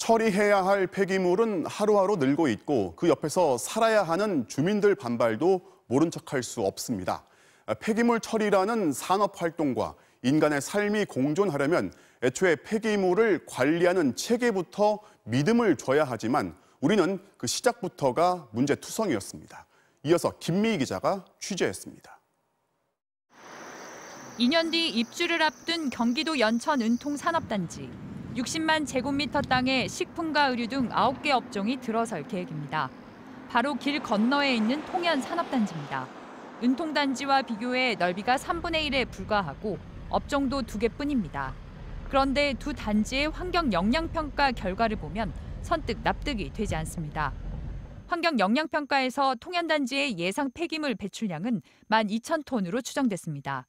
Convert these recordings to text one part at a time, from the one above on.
처리해야 할 폐기물은 하루하루 늘고 있고 그 옆에서 살아야 하는 주민들 반발도 모른 척할 수 없습니다. 폐기물 처리라는 산업활동과 인간의 삶이 공존하려면 애초에 폐기물을 관리하는 체계부터 믿음을 줘야 하지만 우리는 그 시작부터가 문제투성이었습니다. 이어서 김미희 기자가 취재했습니다. 2년 뒤 입주를 앞둔 경기도 연천 은통산업단지. 60만 제곱미터 땅에 식품과 의류 등 9개 업종이 들어설 계획입니다. 바로 길 건너에 있는 통연산업단지입니다. 은통단지와 비교해 넓이가 3분의 1에 불과하고 업종도 2개뿐입니다. 그런데 두 단지의 환경 영향평가 결과를 보면 선뜻 납득이 되지 않습니다. 환경 영향평가에서 통연단지의 예상 폐기물 배출량은 12,000톤으로 추정됐습니다.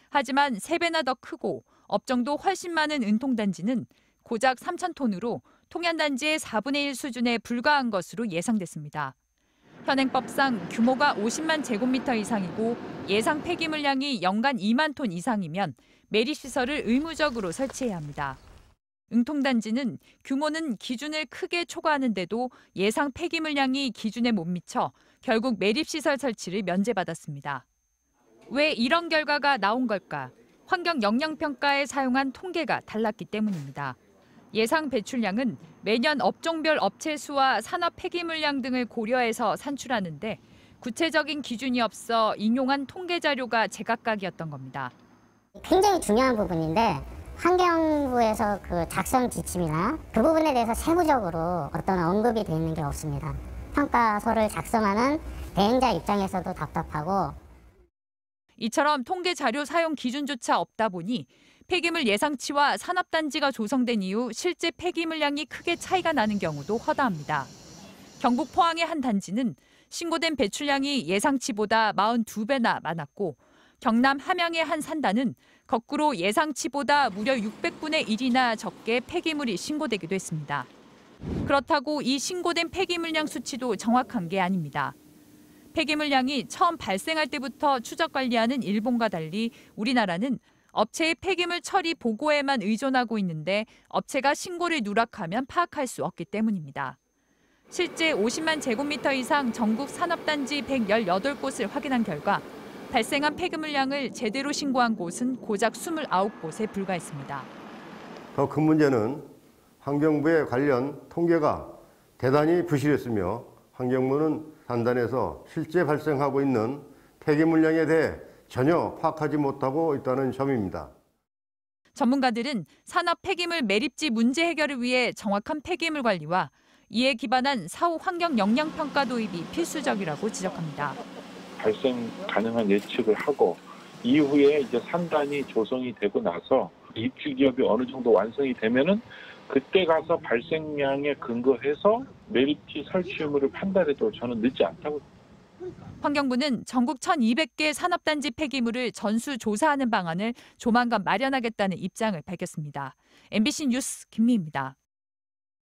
하지만 3배나 더 크고 업종도 훨씬 많은 은통단지는 고작 3,000톤으로 통연단지의 4분의 1 수준에 불과한 것으로 예상됐습니다. 현행법상 규모가 50만 제곱미터 이상이고 예상 폐기물량이 연간 2만 톤 이상이면 매립시설을 의무적으로 설치해야 합니다. 은통단지는 규모는 기준을 크게 초과하는데도 예상 폐기물량이 기준에 못 미쳐 결국 매립시설 설치를 면제받았습니다. 왜 이런 결과가 나온 걸까? 환경 영향평가에 사용한 통계가 달랐기 때문입니다. 예상 배출량은 매년 업종별 업체 수와 산업 폐기물량 등을 고려해서 산출하는데 구체적인 기준이 없어 인용한 통계 자료가 제각각이었던 겁니다. 굉장히 중요한 부분인데 환경부에서 그 작성 지침이나 그 부분에 대해서 세부적으로 어떤 언급이 되어 있는 게 없습니다. 평가서를 작성하는 대행자 입장에서도 답답하고 이처럼 통계 자료 사용 기준조차 없다 보니 폐기물 예상치와 산업단지가 조성된 이후 실제 폐기물량이 크게 차이가 나는 경우도 허다합니다. 경북 포항의 한 단지는 신고된 배출량이 예상치보다 42배나 많았고 경남 함양의 한 산단은 거꾸로 예상치보다 무려 600분의 1이나 적게 폐기물이 신고되기도 했습니다. 그렇다고 이 신고된 폐기물량 수치도 정확한 게 아닙니다. 폐기물량이 처음 발생할 때부터 추적 관리하는 일본과 달리 우리나라는 업체의 폐기물 처리 보고에만 의존하고 있는데 업체가 신고를 누락하면 파악할 수 없기 때문입니다. 실제 50만 제곱미터 이상 전국 산업단지 118곳을 확인한 결과 발생한 폐기물량을 제대로 신고한 곳은 고작 29곳에 불과했습니다. 더 큰 문제는 환경부의 관련 통계가 대단히 부실했으며 환경부는 산단에서 실제 발생하고 있는 폐기물량에 대해 전혀 파악하지 못하고 있다는 점입니다. 전문가들은 산업 폐기물 매립지 문제 해결을 위해 정확한 폐기물 관리와 이에 기반한 사후 환경 영향평가 도입이 필수적이라고 지적합니다. 발생 가능한 예측을 하고 이후에 이제 산단이 조성이 되고 나서 입주 기업이 어느 정도 완성이 되면은 그때 가서 발생량에 근거해서 매립지 설치 의무를 판단해도 저는 늦지 않다고. 환경부는 전국 1,200개 산업단지 폐기물을 전수 조사하는 방안을 조만간 마련하겠다는 입장을 밝혔습니다. MBC 뉴스 김미희입니다.